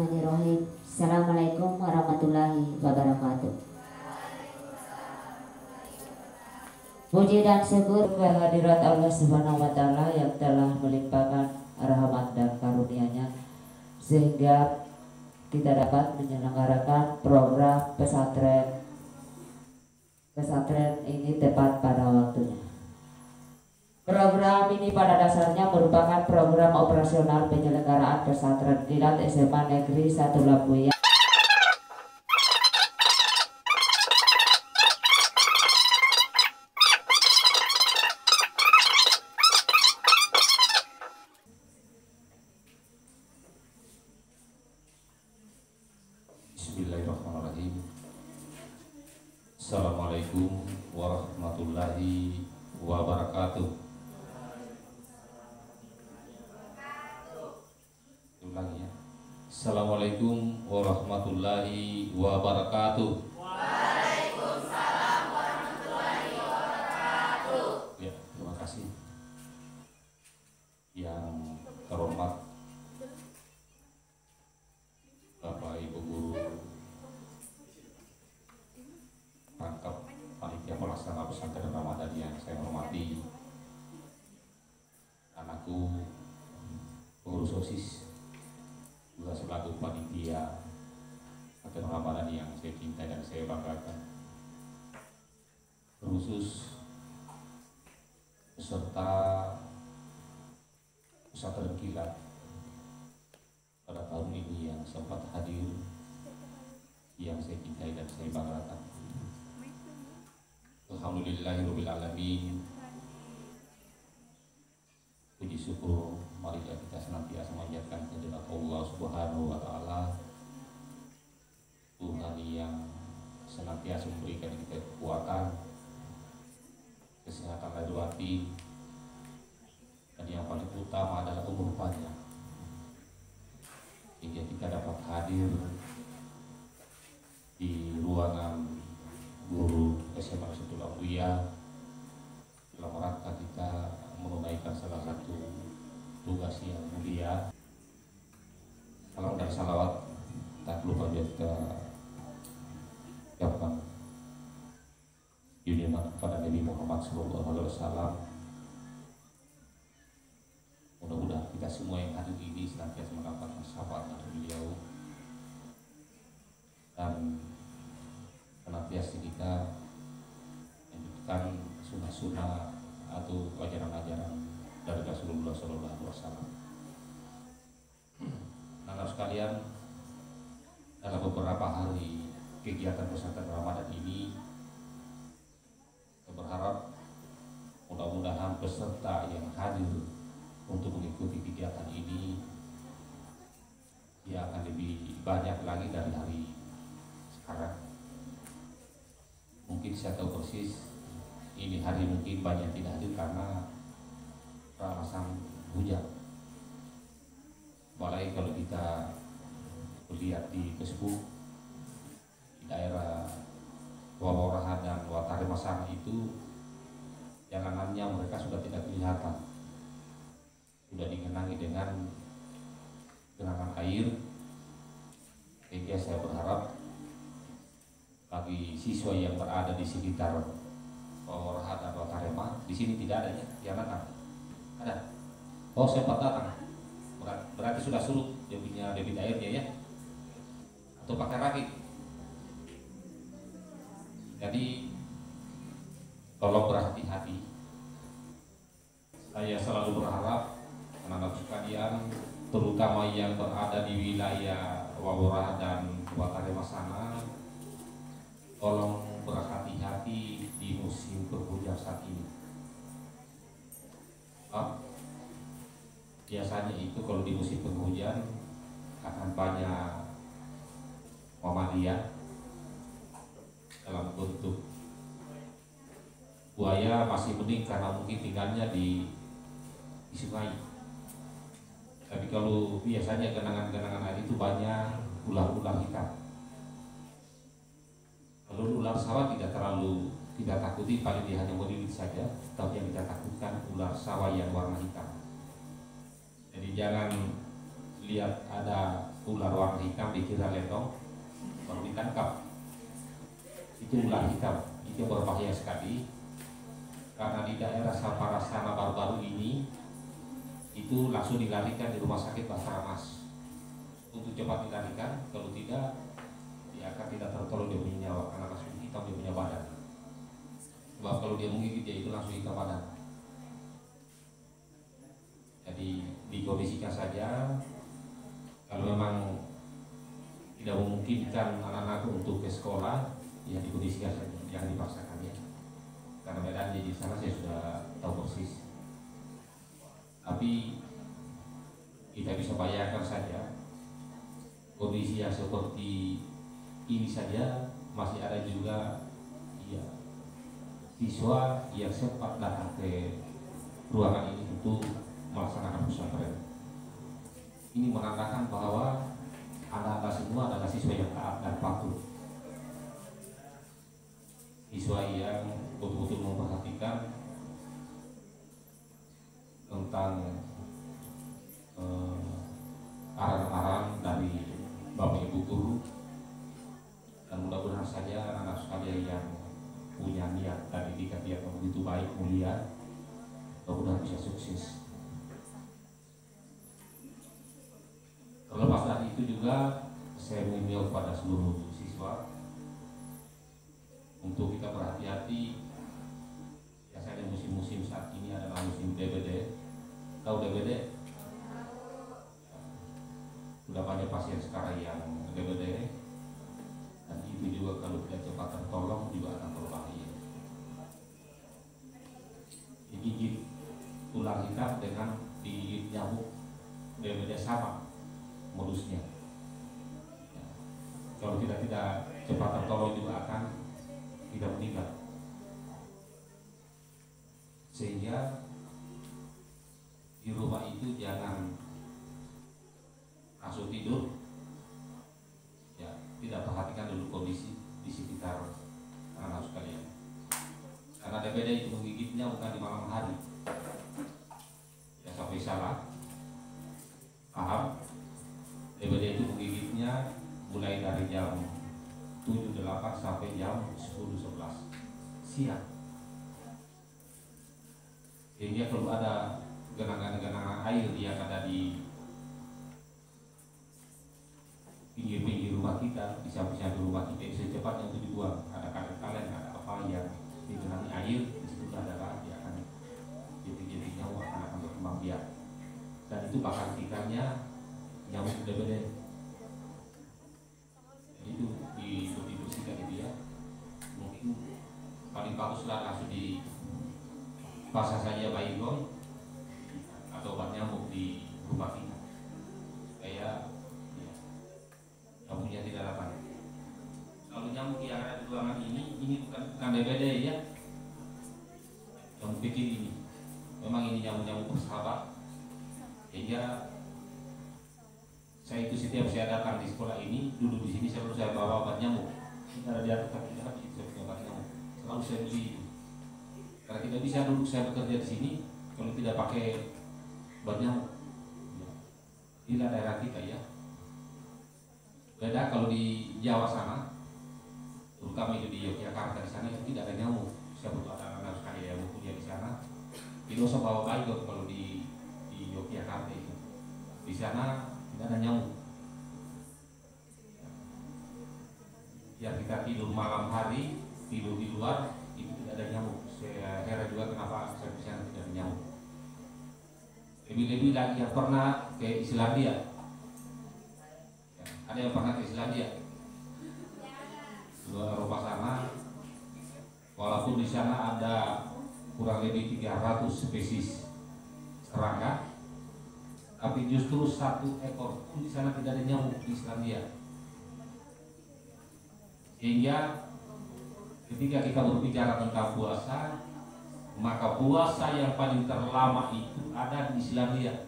Bismillahirrahmanirrahim. Assalamualaikum warahmatullahi wabarakatuh. Puji dan syukur kehadirat Allah Subhanahu wa Ta'ala yang telah melimpahkan rahmat dan karunia-Nya sehingga kita dapat menyelenggarakan program pesantren ini tepat pada waktunya. Program ini pada dasarnya merupakan program operasional penyelenggaraan pesantren kilat SMA Negeri 1 Lambuyan. Bismillahirrahmanirrahim. Assalamualaikum warahmatullahi wabarakatuh. Ulangi ya. Assalamualaikum warahmatullahi wabarakatuh. Waalaikumsalam warahmatullahi wabarakatuh. Ya, terima kasih. Yang terhormat Bapak Ibu Guru Rangkap Panitia Pelaksana Pesantren Ramadan yang saya hormati, anakku pengurus OSIS, juga selaku panitia Pesantren Ramadan yang saya cintai dan saya banggakan, terkhusus peserta pesantren kilat pada tahun ini yang sempat hadir, yang saya cintai dan saya banggakan. Alhamdulillahirabbil alamin. Puji syukur marilah kita senantiasa menjadikan kehadirat Allah Subhanahu wa Ta'ala, Tuhan yang senantiasa memberikan kita kekuatan, kesehatan lahir batin, dan yang paling utama adalah umur panjang, hingga kita dapat hadir di ruangan guru SMA Satu Lambuyan dalam rangka kita menunaikan salah satu tugas yang mulia. Salam dan salawat tak lupa kita ucapkan junjungan kepada Nabi Muhammad SAW. Mudah-mudahan kita semua yang hadir ini senantiasa mendapatkan syafaat dari beliau dan senantiasa kita menunjukkan sunnah-sunnah atau ajaran-ajaran dari Rasulullah SAW. Anak sekalian, dalam beberapa hari kegiatan pesantren Ramadan ini, saya berharap mudah-mudahan peserta yang hadir untuk mengikuti kegiatan ini dia akan lebih banyak lagi dari hari sekarang. Mungkin saya tahu persis ini hari mungkin banyak tidak hadir karena alasan hujan. Apalagi kalau kita lihat di Facebook di daerah Waworaha dan Watare Masana itu jalanannya mereka sudah tidak kelihatan, sudah digenangi dengan genangan air. Sehingga saya berharap bagi siswa yang berada di sekitar Waworaha dan Watarema, di sini tidak ada ya, yang datang. Ada? Oh, sempat datang. Berarti sudah surut dia punya debit airnya ya, atau pakai rakit. Jadi tolong berhati-hati. Saya selalu berharap anak-anak sekalian, terutama yang berada di wilayah Waworaha dan Watarema sana, tolong berhati-hati di musim penghujan saat ini. Biasanya itu kalau di musim penghujan akan banyak mamalia dalam bentuk buaya, masih mending karena mungkin tinggalnya di sungai. Tapi kalau biasanya genangan-genangan air itu banyak ular-ular hitam. Kalau ular sawah tidak terlalu kita takuti, paling dia hanya melilit saja. Tapi yang kita takutkan ular sawah yang warna hitam. Jadi jangan lihat ada ular warna hitam dikira letong, baru ditangkap. Itu ular hitam, itu berbahaya sekali karena di daerah Saparasana baru-baru ini itu langsung dilarikan di rumah sakit Basaramas untuk cepat dilarikan, kalau tidak dia akan tidak tertolong, dia punya nyawa karena langsung hitam dia punya badan. Sebab kalau dia menggigit dia itu langsung hitam badan. Jadi dikondisikan saja, kalau memang tidak memungkinkan anak-anak untuk ke sekolah, ya dikondisikan saja, jangan dipaksakan ya. Karena medannya di sana saya sudah tahu persis. Tapi kita bisa bayangkan saja kondisi yang seperti ini saja masih ada juga ya siswa yang sempat datang ke ruangan ini untuk melaksanakan pesantren. Ini menandakan bahwa anak-anak semua adalah siswa yang taat dan patuh, siswa yang betul-betul memperhatikan tentang arahan-arahan dari Bapak Ibu guru, dan mudah-mudahan saja anak-anak sekalian yang punya niat dan etikat yang begitu baik mulia, mudah-mudahan bisa sukses. Terlepas dari itu juga saya mengimbau pada seluruh siswa untuk kita berhati-hati. Biasanya musim-musim saat ini adalah musim DBD. Tahu DBD? Sudah banyak pasien sekarang yang DBD, dan itu juga kalau tidak cepat tertolong juga akan berbahaya. Digigit ular hitam dengan digigit nyamuk DBD sama modusnya. Ya. Kalau tidak cepat tertolong juga akan tidak meninggal. Sehingga di rumah itu jangan langsung tidur, ya tidak perhatikan dulu kondisi di sekitar anak sekalian. Karena DBD itu menggigitnya bukan di malam hari, ya sampai salah paham. DBD itu menggigitnya mulai dari jam 7-8 sampai jam 10-11 siang. Sehingga kalau ada genangan-genangan air yang ada di pinggir-pinggir rumah kita, di samping-samping rumah kita, secepatnya untuk dibuang. Ada kaleng-kaleng, ada apa yang digenangi air, di situ adalah dia akan jentik-jentik nyamuk akan berkembang biak. Dan itu bakal ikannya nyamuk DBD. Itu dibersihkan itu ya. Mungkin paling baguslah langsung dipasang saja baygon atau obat nyamuk di rumah kita supaya ya, nyamuknya tidak datang. Kalau nyamuk yang ada di ruangan ini bukan DBD ya, nyamuk kecil ini. Memang ini nyamuk-nyamuk bersahabat. Sehingga saya itu setiap saya datang di sekolah ini, duduk di sini selalu saya bawa obat nyamuk. Tidak ada di atas kaki saya punya obat nyamuk. Selalu saya beli itu. Karena tidak bisa duduk saya bekerja di sini kalau tidak pakai obat nyamuk. Inilah daerah kita ya. Beda kalau di Jawa sana, terutama itu di Yogyakarta di sana itu tidak ada nyamuk. Saya butuh anak-anak sekali yang kuliah di sana. Tidak usah bawa baygon kalau di Yogyakarta itu. Di sana tidak ada nyamuk. Yang kita tidur malam hari, tidur di luar, itu tidak ada nyamuk. Saya heran juga kenapa saya di sana tidak ada nyamuk. Lebih-lebih lagi yang pernah ke Islandia. Ya, ada yang pernah ke Islandia? Luar Eropa sana, walaupun di sana ada kurang lebih 300 spesies serangga, tapi justru 1 ekor pun di sana tidak ada nyamuk di Islandia. Sehingga ketika kita berbicara tentang puasa, maka puasa yang paling terlama itu ada di Islandia.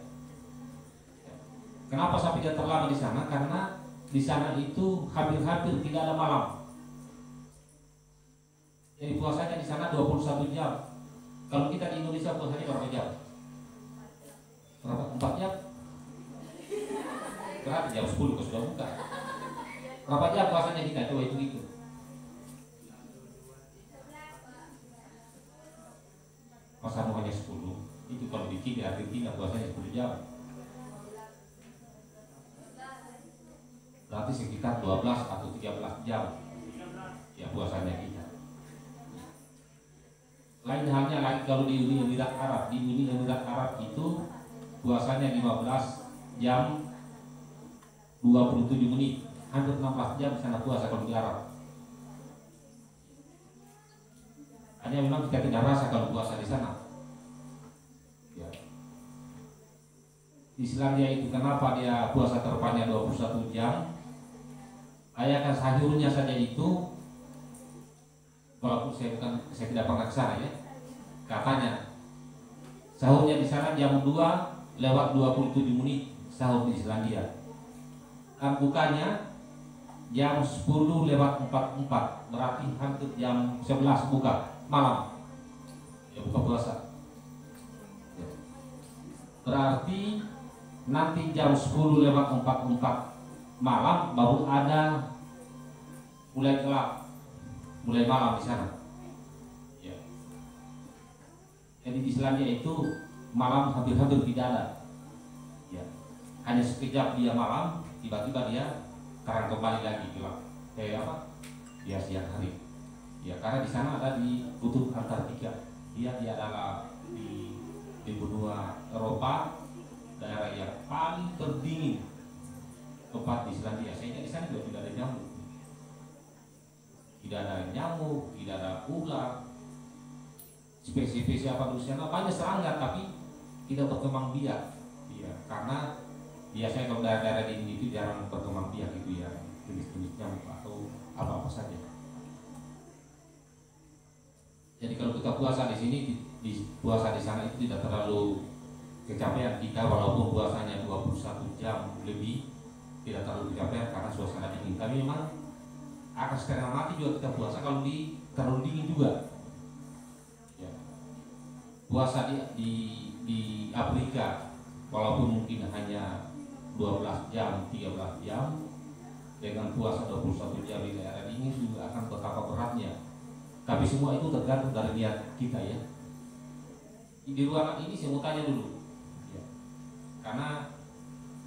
Kenapa sampai dia terlama di sana? Karena di sana itu hampir-hampir tidak ada malam. Jadi puasanya di sana 21 jam. Kalau kita di Indonesia puasanya berapa jam? Berapa? 4 jam? berarti jam 10 kau sudah buka. Berapa jam puasanya kita? Coba hitung itu. Masa mau hanya 10? Itu kalau di Argentina puasanya 10 jam. Berarti sekitar 12 atau 13 jam ya puasanya kita. Lain halnya lagi kalau di Uni Emirat Arab. Di Uni Emirat Arab itu puasanya 15 jam 27 menit, hampir 16 jam di sana puasa kalau di Arab. Hanya memang kita tidak rasa kalau puasa di sana. Ya. Di Islandia itu kenapa dia puasa terpanjang 21 jam? Ayahkan sahurnya saja itu, walaupun saya tidak pernah ke sana ya, katanya sahurnya di sana jam 2:27 menit sahur di Islandia. Dan bukanya jam 10:44, berarti hampir jam 11 buka malam. Ya buka puasa. Ya. Berarti nanti jam 10:44 malam baru ada mulai gelap, mulai malam di sana. Ya. Jadi di Islandia itu malam hampir-hampir tidak ada. Ya. Hanya sekejap dia malam, tiba-tiba dia terang kembali lagi gelap. Dia siang hari. Ya, karena di sana ada di kutub Antartika. Dia adalah di benua Eropa, daerah yang paling terdingin tempat di Islandia. Sehingga di sana juga tidak ada nyamuk. Tidak ada nyamuk, tidak ada ular. Spesies apa di sana banyak serangga tapi tidak berkembang biak. Ya, karena biasanya kalau daerah-daerah ini itu jarang berkembang biak gitu ya, jenis-jenis nyamuk atau apa-apa saja. Jadi kalau kita puasa di sini, puasa di sana itu tidak terlalu kecapean kita, walaupun puasanya 21 jam lebih, tidak terlalu kecapean karena suasana dingin. Tapi memang akan setengah mati juga kita puasa kalau terlalu dingin juga. Ya. Puasa di Afrika, walaupun mungkin hanya 12 jam, 13 jam, dengan puasa 21 jam di daerah dingin juga akan betapa beratnya. Tapi semua itu tergantung dari niat kita ya. Di ruangan ini saya mau tanya dulu ya. Karena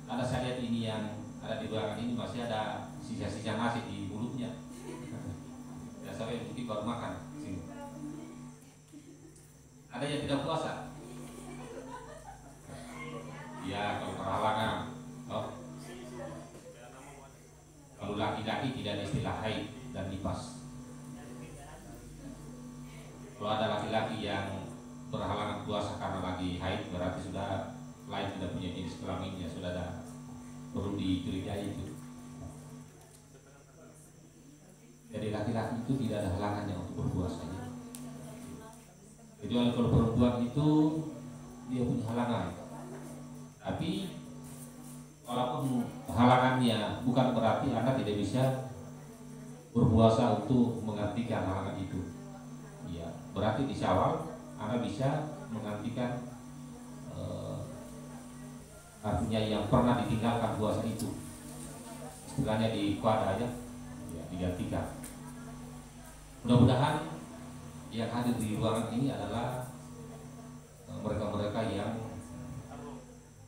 ada saya lihat ini yang ada di ruangan ini masih ada sisa-sisa nasi di mulutnya. Ya sampai mungkin baru makan sini. Ada yang tidak puasa? Ya kalau berhalangan. Oh. Kalau laki-laki tidak ada istilah haid dan nifas. Kalau ada laki-laki yang berhalangan puasa karena lagi haid, berarti sudah lain, tidak punya jenis kelaminnya, sudah ada, perlu dicurigai itu. Jadi laki-laki itu tidak ada halangannya untuk berpuasa ya. Kecuali kalau perempuan itu dia punya halangan. Tapi walaupun halangannya bukan berarti Anda tidak bisa berpuasa untuk menggantikan halangan itu. Ya, berarti di Syawal Anda bisa menggantikan artinya yang pernah ditinggalkan puasa itu. Istilahnya di qada ya, digantikan. Mudah-mudahan yang hadir di ruangan ini adalah mereka-mereka yang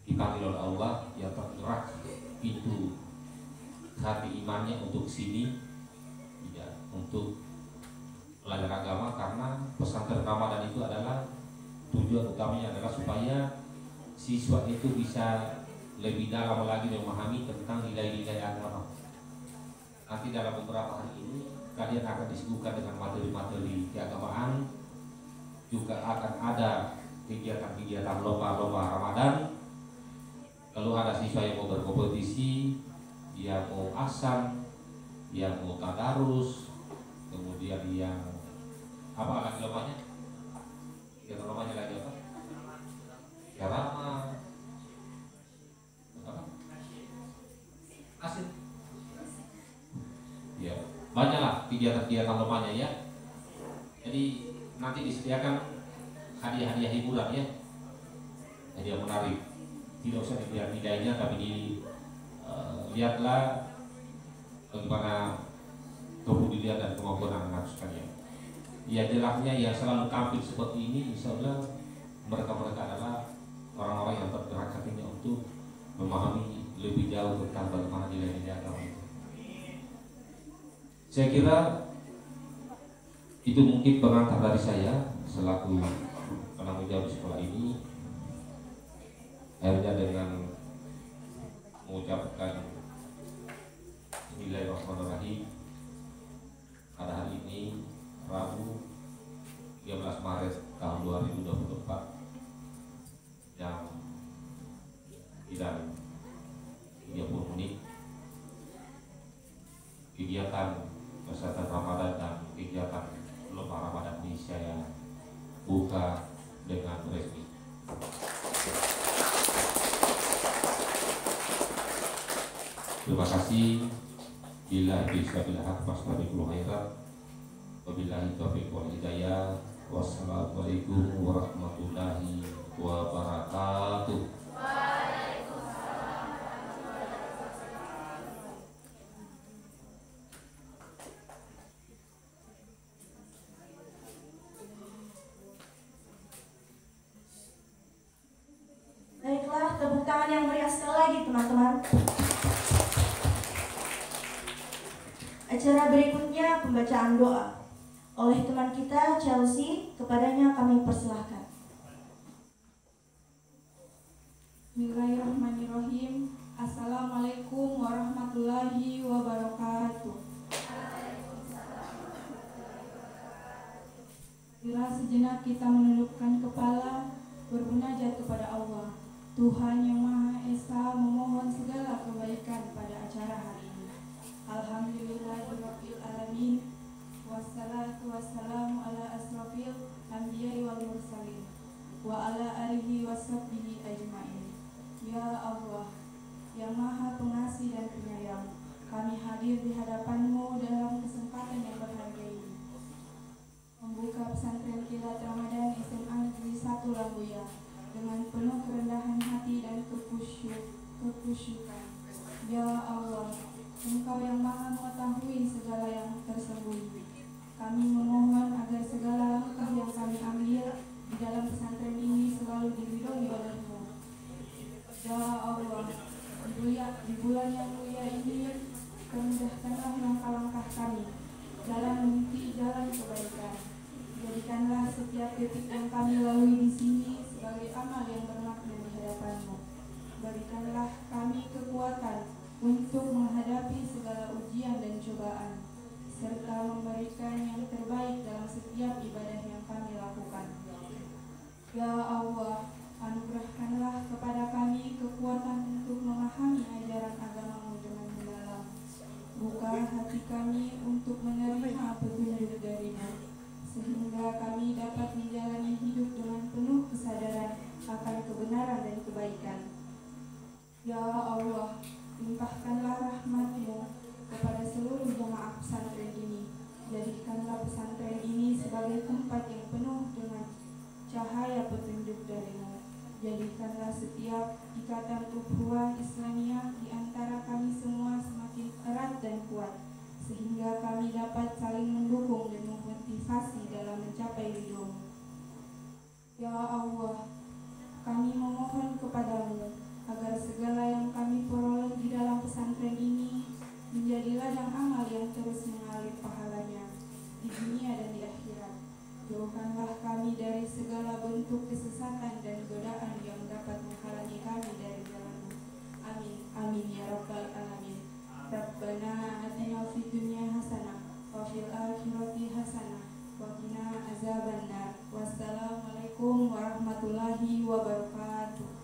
dipanggil oleh Allah, yang tergerak pintu hati imannya untuk sini ya, untuk belajar agama, karena pesantren Ramadan itu adalah tujuan utamanya adalah supaya siswa itu bisa lebih dalam lagi memahami tentang nilai-nilai agama. Nanti dalam beberapa hari ini kalian akan disuguhkan dengan materi-materi keagamaan, juga akan ada kegiatan-kegiatan lomba-lomba Ramadan. Lalu ada siswa yang mau berkompetisi, dia mau asam, dia mau tadarus, kemudian yang apa lagi lombanya? Kegiatan lombanya lagi apa? Ceramah, apa? Asik. Ya, banyaklah kegiatan-kegiatan lombanya ya. Jadi nanti disediakan hadiah-hadiah hiburan ya, hadiah menarik. Tidak usah dilihat nilainya, tapi lihatlah bagaimana kepedulian dan kemampuan anak-anak sekalian. Ya jelaknya yang selalu tampil seperti ini, insya Allah mereka-mereka adalah orang-orang yang tergerak hatinya untuk memahami lebih jauh tentang bagaimana nilai-nilai agama itu. Saya kira itu mungkin pengantar dari saya selaku penanggung jawab sekolah ini. Akhirnya dengan mengucapkan Bismillahirrahmanirrahim, pada hari ini Rabu 13 Maret tahun 2024 jam 3:30 menit, kegiatan kesehatan Ramadan dan kegiatan lebaran Ramadan ini saya buka dengan resmi. Terima kasih. Bila bisa bila hak fastabiqul khairat. Wabillahi taufiq wal hidayah. Wassalamualaikum warahmatullahi wabarakatuh. Baiklah, tepuk tangan yang meriah sekali lagi teman-teman. Acara berikutnya pembacaan doa oleh teman kita Chelsea, kepadanya kami persilahkan. Bismillahirrahmanirrahim. Assalamualaikum warahmatullahi wabarakatuh. Bila sejenak kita menundukkan kepala, bermunajat kepada Allah, Tuhan yang Maha Esa, memohon segala kebaikan pada acara hari ini. Alhamdulillahirabbil alamin. Wassalatu wassalamu ala asrofil anbiya'i wal mursalin wa ala alihi washabbihi ajmain. Ya Allah, yang Maha Pengasih dan Penyayang, kami hadir di hadapan-Mu dalam kesempatan yang berharga ini, membuka pesantren kilat Ramadan SMA Negeri 1 Lambuya dengan penuh kerendahan hati dan kekusyukan. Ya Allah, Engkau yang Maha mengetahui segala yang tersembunyi. Kami memohon agar segala langkah yang kami ambil di dalam pesantren ini selalu diridhoi oleh-Mu. Ya Allah, di bulan yang mulia ini, mudahkanlah langkah-langkah kami dalam menuju jalan kebaikan. Jadikanlah setiap detik yang kami lalui di sini sebagai amal yang bermakna di hadapan-Mu. Berikanlah kami kekuatan untuk menghadapi segala ujian dan cobaan, serta memberikan yang terbaik dalam setiap ibadah yang kami lakukan. Ya Allah, anugerahkanlah kepada kami kekuatan untuk memahami ajaran agama-Mu dengan mendalam. Buka hati kami untuk menerima petunjuk dari-Mu, sehingga kami dapat menjalani hidup dengan penuh kesadaran akan kebenaran dan kebaikan. Ya Allah, limpahkanlah rahmat-Mu kepada seluruh jemaah pesantren ini. Jadikanlah pesantren ini sebagai tempat yang penuh dengan cahaya petunjuk dari-Mu. Jadikanlah setiap ikatan ukhuwah Islamiyah di antara kami semua semakin erat dan kuat, sehingga kami dapat saling mendukung dan memotivasi dalam mencapai ridho-Mu. Ya Allah, kami memohon kepada-Mu agar segala yang kami peroleh di dalam pesantren ini menjadi ladang amal yang terus mengalir pahalanya di dunia dan di akhirat. Jauhkanlah kami dari segala bentuk kesesatan dan godaan yang dapat menghalangi kami dari jalan-Mu. Amin. Amin ya rabbal alamin. Rabbana atina fid dunya hasanah wa fil akhirati hasanah wa qina azabannar. Wassalamualaikum warahmatullahi wabarakatuh.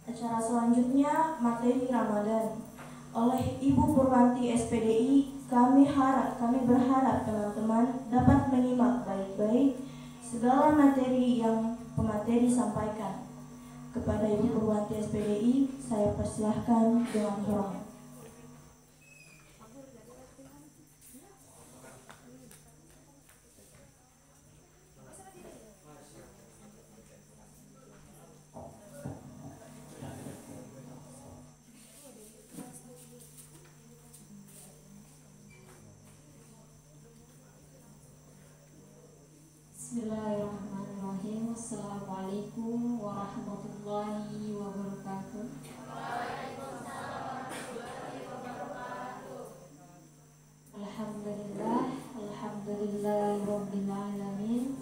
Acara selanjutnya materi Ramadan oleh Ibu Purwanti SPDI. Kami berharap teman-teman dapat menyimak baik-baik segala materi yang pemateri sampaikan. Kepada Ibu Purwanti SPDI, saya persilahkan dengan hormat. Bismillahirrahmanirrahim. Assalamualaikum warahmatullahi wabarakatuh. Alhamdulillah, alhamdulillahirabbil alamin.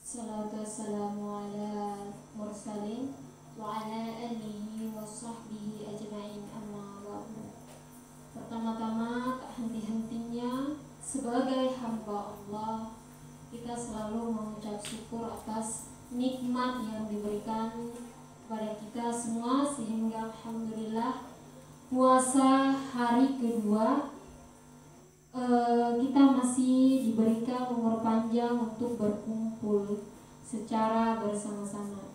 Salatu wassalamu ala mursalin wa ala alihi wa sahbihi ajma'in, amma ba'du. Pertama-tama tak henti-hentinya sebagai hamba Allah, kita selalu mengucap syukur atas nikmat yang diberikan kepada kita semua, sehingga alhamdulillah puasa hari kedua kita masih diberikan umur panjang untuk berkumpul secara bersama-sama.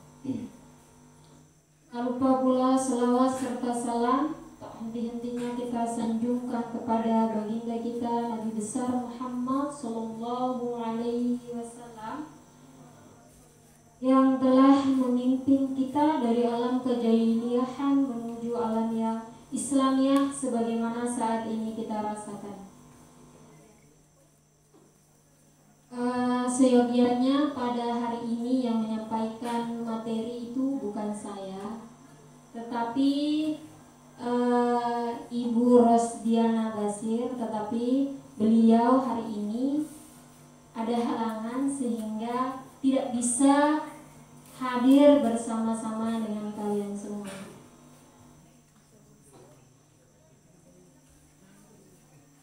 Tak lupa pula selawat serta salam tak henti-hentinya kita sanjungkan kepada baginda kita Nabi besar Muhammad Sallallahu Alaihi Wasallam yang telah memimpin kita dari alam kejahiliahan menuju alam yang Islamiah sebagaimana saat ini kita rasakan. Seyogianya pada hari ini yang menyampaikan materi itu bukan saya, tetapi Ibu Rosdiana Basir, tetapi beliau hari ini ada halangan sehingga tidak bisa hadir bersama-sama dengan kalian semua.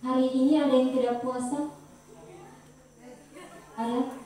Hari ini ada yang tidak puasa? Ada?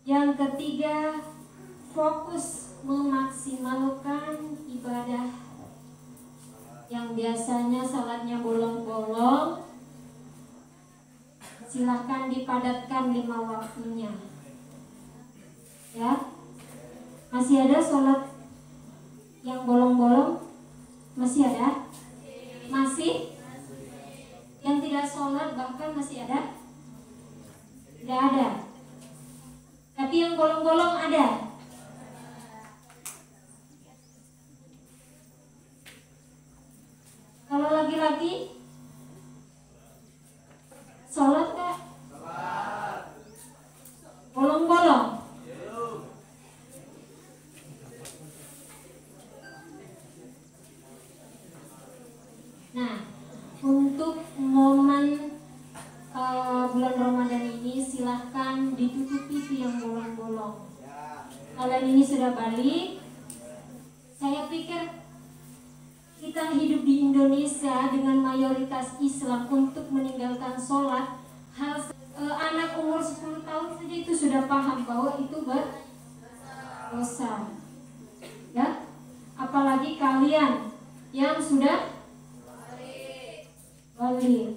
Yang ketiga, fokus memaksimalkan ibadah yang biasanya salatnya bolong-bolong. Silahkan dipadatkan 5 waktunya. Ya, masih ada sholat yang bolong-bolong? Masih ada? Masih? Yang tidak sholat bahkan masih ada? Tidak ada. Tapi yang bolong-bolong ada. Kalau laki-laki sholat gak? Bolong-bolong. Nah, untuk momen bulan Ramadan ini silahkan ditutupi itu yang bolong-bolong. Kalian ini sudah balik, kita hidup di Indonesia dengan mayoritas Islam untuk meninggalkan sholat, anak umur 10 tahun saja itu sudah paham bahwa itu berdosa. Ya, apalagi kalian yang sudah balik.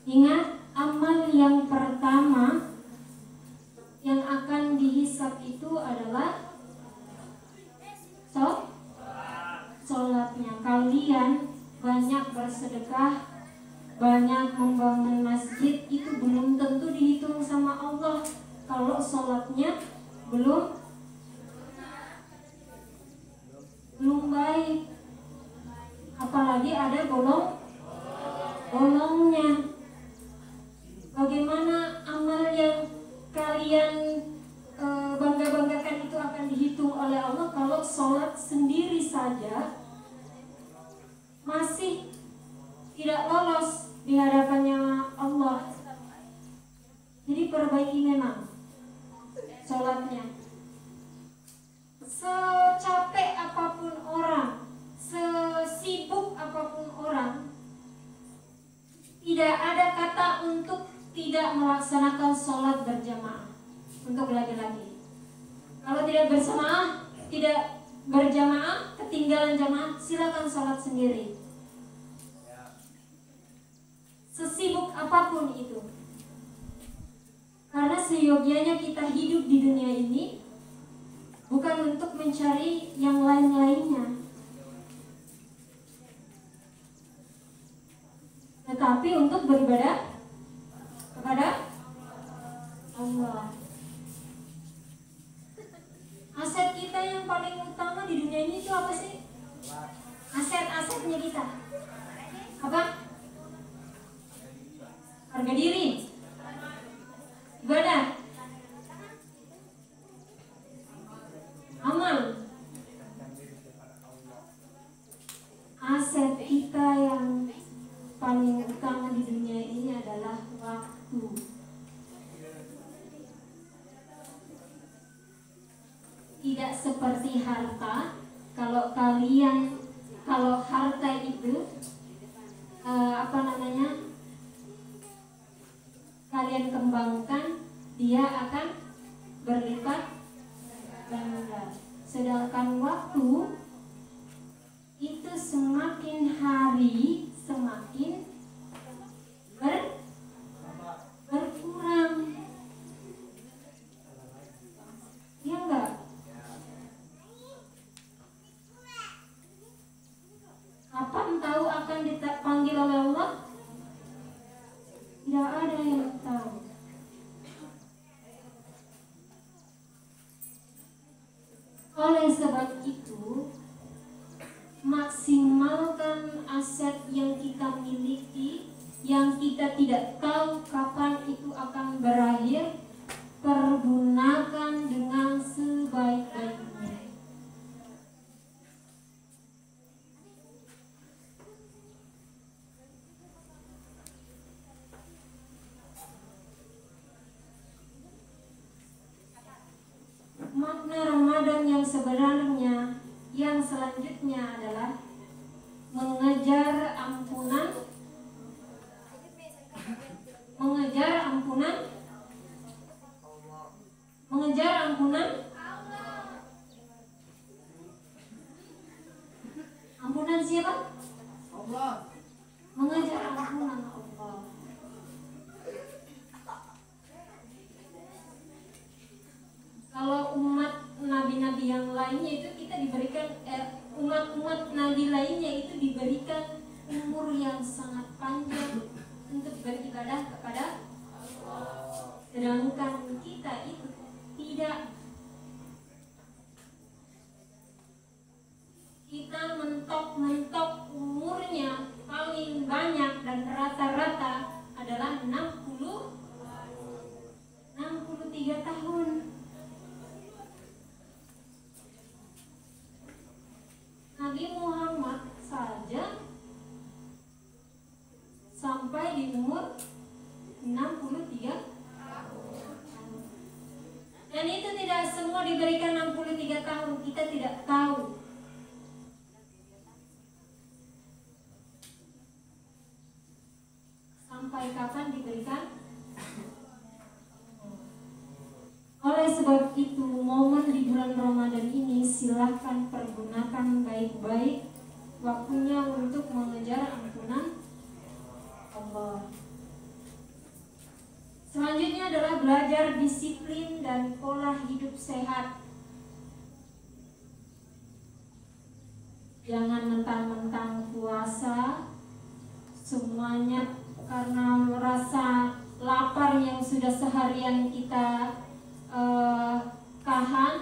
Ingat, amal yang pertama yang akan dihisab itu adalah sholatnya. Kalian banyak bersedekah, banyak membangun masjid, itu belum tentu dihitung sama Allah kalau sholatnya belum baik. Apalagi ada bolongnya. Bagaimana amal yang kalian bangga-banggakan itu akan dihitung oleh Allah kalau sholat sendiri saja masih tidak lolos di hadapannya Allah. Jadi perbaiki memang sholatnya. Secapek apapun orang, sesibuk apapun orang, tidak ada kata untuk tidak melaksanakan sholat berjamaah untuk laki-laki. Kalau tidak berjamaah, ketinggalan jamaah, silakan sholat sendiri. Sesibuk apapun itu, karena seyogianya kita hidup di dunia ini bukan untuk mencari yang lain-lainnya, tetapi untuk beribadah kepada Allah. Aset kita yang paling utama di dunia ini itu apa sih? Aset-asetnya kita apa? Harga diri, ibadah, amal. Aset kita yang paling utama di dunia ini adalah waktu. Tidak seperti harta. Kalau harta itu kalian kembangkan, dia akan berlipat ganda. Sedangkan waktu itu semakin hari semakin berkurang. Ya enggak? Kapan tahu akan dipanggil oleh Allah? Tidak ada yang tahu. Oleh sebab itu, maksimalkan aset yang kita miliki, yang kita tidak tahu kapan itu akan berakhir. Pergunakan dengan sebaik-baiknya. Makna Ramadan yang sebenarnya yang selanjutnya adalah mengejar ampunan ampunan siapa? Allah. Mengejar ampunan Allah. Kalau umat nabi-nabi yang lainnya itu kita diberikan umat-umat nabi lainnya itu diberikan umur yang sangat panjang untuk beribadah kepada Allah. Sedangkan kita itu tidak. Kita mentok umurnya paling banyak dan rata-rata adalah 63 tahun. Nabi Muhammad saja sampai di umur 63 tahun. Dan itu tidak semua diberikan 63 tahun. Kita tidak tahu sampai kapan diberikan. Oleh sebab itu, momen di bulan Ramadan ini silahkan pergunakan baik-baik waktunya untuk mengejar ampunan Allah. Selanjutnya adalah belajar disiplin dan pola hidup sehat. Jangan mentang-mentang puasa semuanya karena rasa lapar yang sudah seharian kita tahan,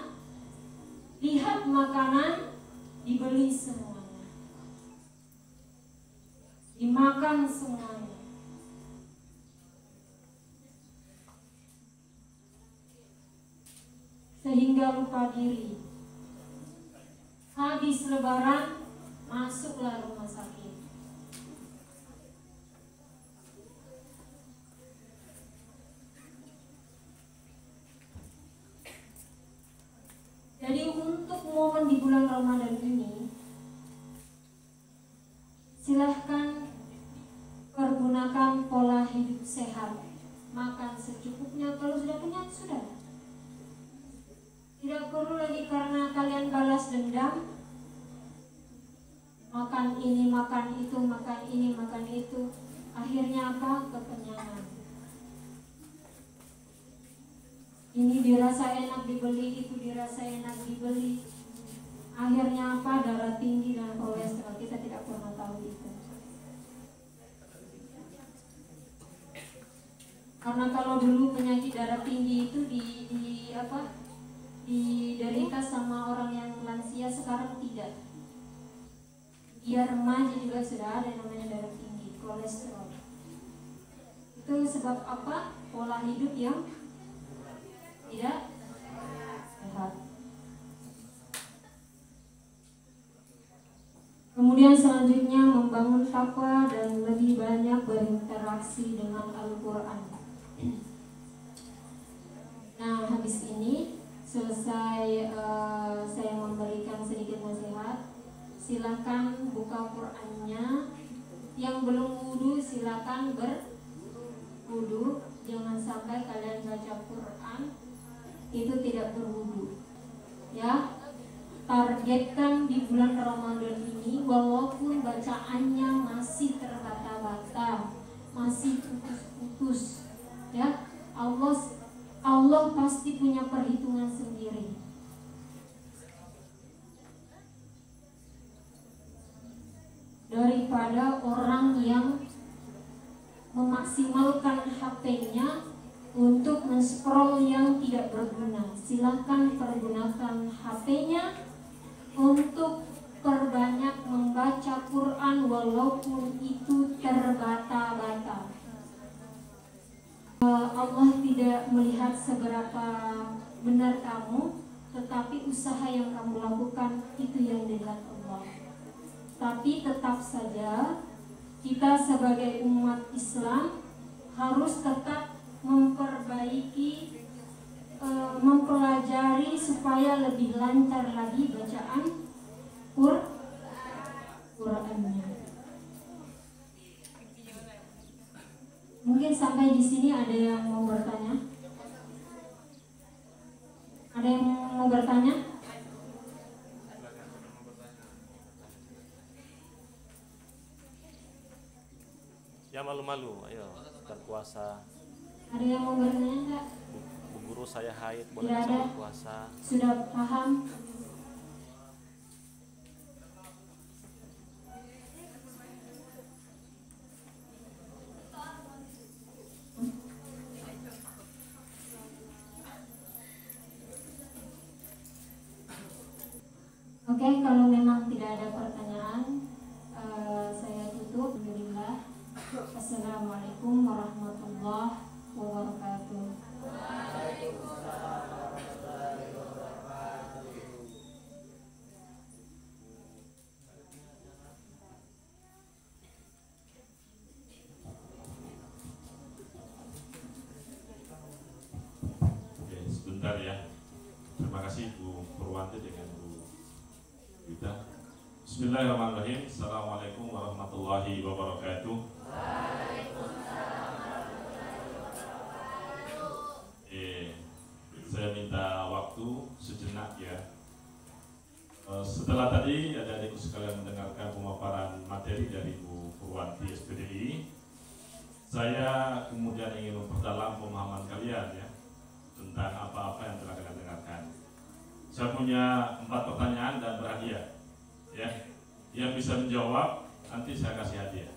lihat makanan dibeli semuanya, dimakan semuanya. Sehingga lupa diri. Habis lebaran, masuklah rumah sakit. Jadi untuk momen di bulan Ramadan ini, silahkan pergunakan pola hidup sehat. Makan secukupnya, kalau sudah kenyang sudah. Tidak perlu lagi karena kalian balas dendam, makan ini, makan itu, makan ini, makan itu. Akhirnya apa? Kekenyangan. Ini dirasa enak dibeli, itu dirasa enak dibeli. Akhirnya apa? Darah tinggi dan kolesterol. Kita tidak pernah tahu itu. Karena kalau dulu penyakit darah tinggi itu diderita sama orang yang lansia, sekarang tidak. Dia remaja juga sudah ada yang namanya darah tinggi, kolesterol. Itu sebab apa? Pola hidup yang tidak sehat. Kemudian selanjutnya membangun takwa dan lebih banyak berinteraksi dengan Al-Quran. Nah, habis ini selesai saya memberikan sedikit nasihat. Silakan buka Qurannya. Yang belum wudu silakan berwudu. Jangan sampai kalian baca Quran itu tidak berwudu. Ya, targetkan di bulan Ramadan ini, walaupun bacaannya masih terbata-bata, masih putus-putus, ya, Allah pasti punya perhitungan sendiri. Daripada orang yang memaksimalkan HP-nya untuk men-scroll yang tidak berguna, silahkan pergunakan HP-nya untuk perbanyak membaca Quran walaupun itu terbata-bata. Allah tidak melihat seberapa benar kamu, tetapi usaha yang kamu lakukan itu yang dilihat Allah. Tapi tetap saja kita sebagai umat Islam harus tetap memperbaiki, mempelajari supaya lebih lancar lagi bacaan Qurannya. Mungkin sampai di sini ada yang mau bertanya? Ada yang mau bertanya? Ya malu-malu, ayo berpuasa. Ada yang mau bertanya enggak? Bu guru saya haid, boleh Tidak ada. berpuasa? Sudah paham? Oke, kalau memang tidak ada pertanyaan, saya tutup. Alhamdulillah. Assalamualaikum warahmatullahi wabarakatuh. Oke, sebentar ya. Terima kasih Bu Purwanti dengan Bu Yuda. Bismillahirrahmanirrahim. Assalamualaikum warahmatullahi wabarakatuh. Waalaikumsalam. tadi adik-adikku sekalian mendengarkan pemaparan materi dari Bu Purwanti SPDI, saya kemudian ingin memperdalam pemahaman kalian ya tentang apa-apa yang telah kalian dengarkan. Saya punya 4 pertanyaan dan berhadiah ya. Yang bisa menjawab nanti saya kasih hadiah.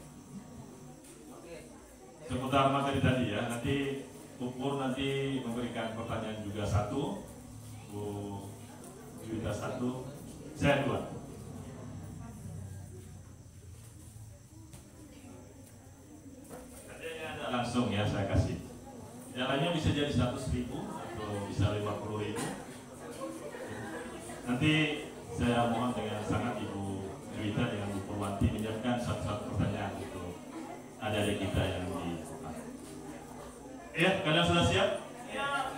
Seputar materi tadi ya, nanti Pupur nanti memberikan pertanyaan juga 1, Bu Juwita 1, saya 2. Hadiahnya ada langsung ya, saya kasih. Yang lainnya bisa jadi 100.000 atau bisa 50.000. Nanti saya mohon dengan sangat Ibu Juwita dengan Bu Purwanti menyiapkan satu-satu pertanyaan untuk adik-adik kita yang di. Ya, kalian sudah siap? Ya.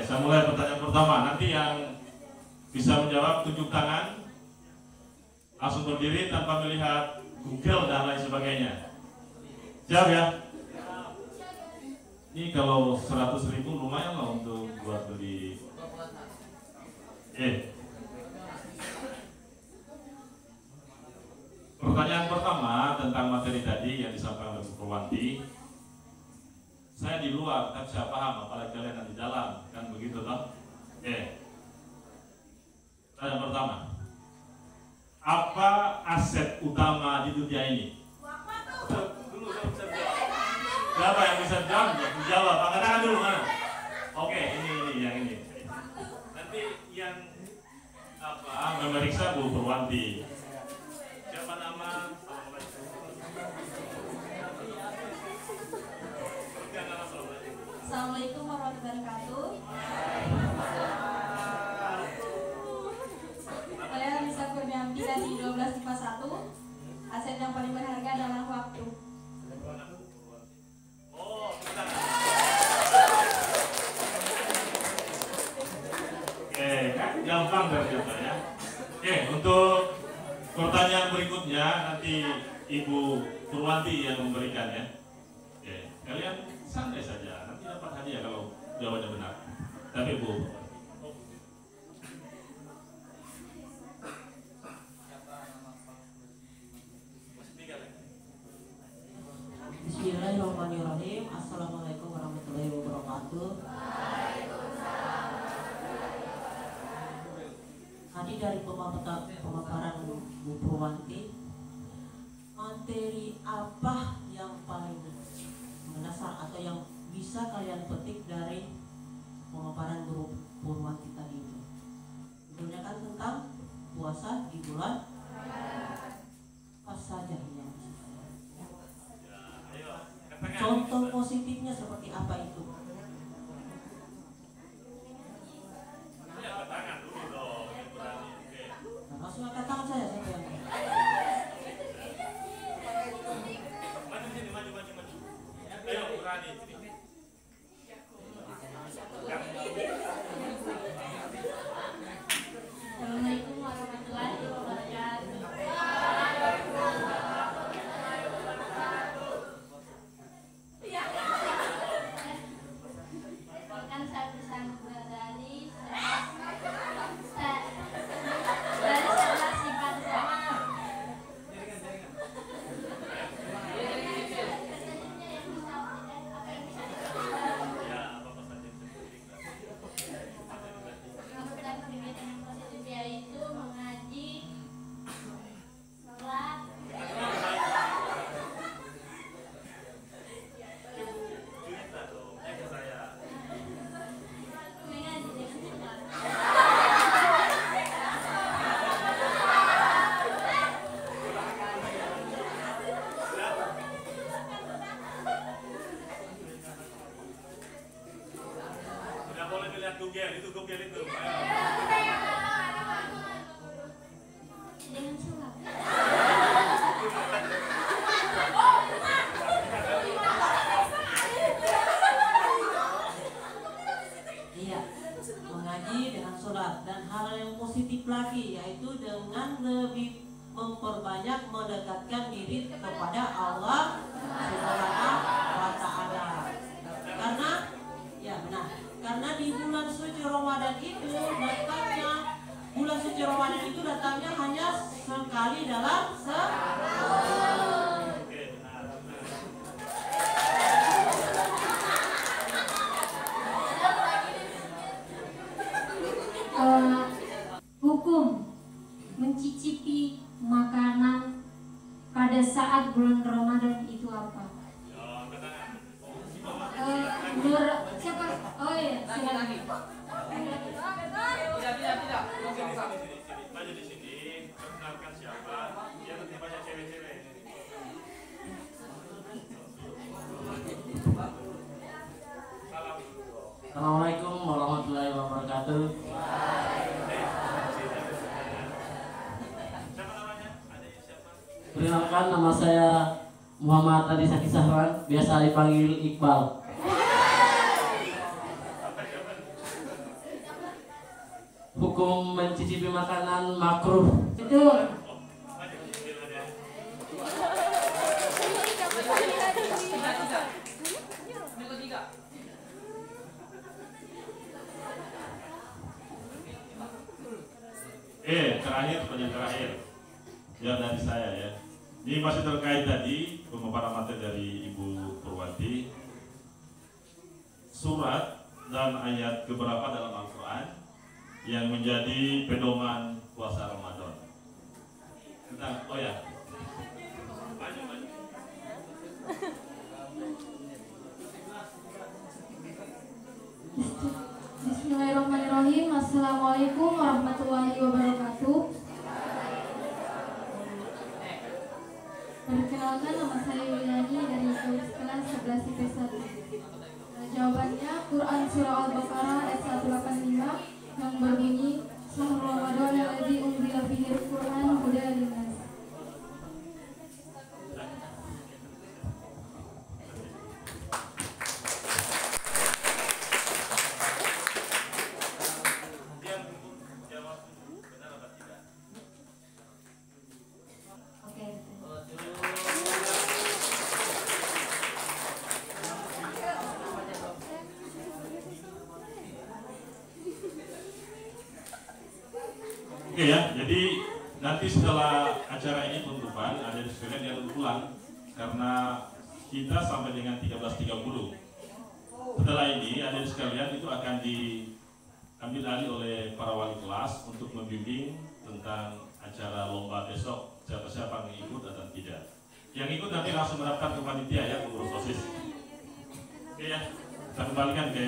Saya mulai pertanyaan pertama. Nanti yang bisa menjawab tunjuk tangan, langsung berdiri tanpa melihat Google dan lain sebagainya. Siap ya? Ini kalau 100.000 lumayan lah untuk buat beli. Pertanyaan pertama tentang materi tadi yang disampaikan oleh Bu Purwanti. Saya di luar, kan saya paham, apalagi kalian yang di dalam, kan begitu toh? Pertanyaan pertama, apa aset utama di dunia ini? Dulu saya bisa jawab. Siapa yang bisa jawab? Jawab, angkat tangan dulu mana? Oke, ini yang ini. Nanti yang memeriksa Bu Purwanti. Siapa nama? Assalamualaikum warahmatullahi wabarakatuh. Saya Lisa Kurnianti dari 12 IPA 1. Aset yang paling berharga adalah waktu. Kan gampang ternyata ya. Untuk pertanyaan berikutnya nanti Ibu Purwanti yang memberikan ya. Kalian santai saja, nanti dapat hadiah kalau jawabannya benar. Tapi Bu, Bismillahirrahmanirrahim. Assalamualaikum warahmatullahi wabarakatuh. Tadi dari pemaparan Bu Purwanti, materi apa yang paling mendasar atau yang bisa kalian petik dari pemaparan Bu Purwanti tadi itu? Kebanyakan tentang puasa di bulan apa saja yang contoh positifnya seperti apa itu? Nah, langsung angkat tangan saya siapa yang ayo berani. Assalamualaikum warahmatullahi wabarakatuh. Kan saya bersama dari sebelah sifat sama. Yaitu mengaji, sholat, Tidak boleh dilihat Google itu. dengan sholat. Iya, mengaji dengan sholat dan hal yang positif lagi yaitu dengan lebih memperbanyak mendekatkan diri kepada Allah Subhanahu wa Ta'ala. Karena ya benar, karena di bulan suci Ramadan itu datangnya hanya kembali dalam hukum mencicipi makanan pada saat bulan Ramadan itu apa? Siapa? Oh iya, silakan. Tidak. Maju di sini, perkenalkan siapa, yang nanti banyak cewek-cewek. Assalamualaikum warahmatullahi wabarakatuh. Perkenalkan, nama saya Muhammad Adi Saki Sahran, biasa dipanggil Iqbal. Hukum mencicipi makanan makruh. Betul. Pertanyaan terakhir ya dari saya ya. Ini masih terkait tadi pemaparan materi dari Ibu Purwanti. Surat dan ayat keberapa dalam Al-Quran yang menjadi pedoman puasa Ramadan? Tentang, oh ya. Maju. Bismillahirrahmanirrahim. Assalamualaikum warahmatullahi wabarakatuh. Perkenalkan, nama saya Yuliani dari kelas 11 IP1. Jawabannya Quran Surah Al-Baqarah ayat 185 yang berbunyi Syahrul Ramadan alladzi unzila fihi al-Qur'an hudan linnas. Oke ya, jadi nanti setelah acara ini penutupan ada sekalian yang pulang karena kita sampai dengan 13.30. Setelah ini ada sekalian itu akan diambil alih oleh para wali kelas untuk membimbing tentang acara lomba besok, siapa-siapa yang ikut atau tidak. Yang ikut nanti langsung mendaftar ke panitia ya, pengurus OSIS. Oke ya, kita kembalikan ke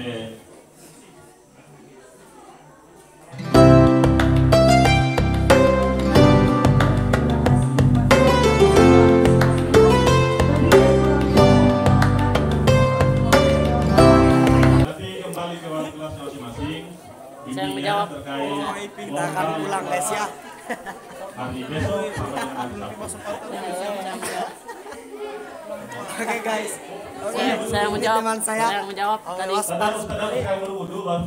saya menjawab. Pintakan pulang guys ya. Hari besok sampai dengan Oke guys. Saya menjawab. Saya menjawab tadi. Ustaz berwudu baru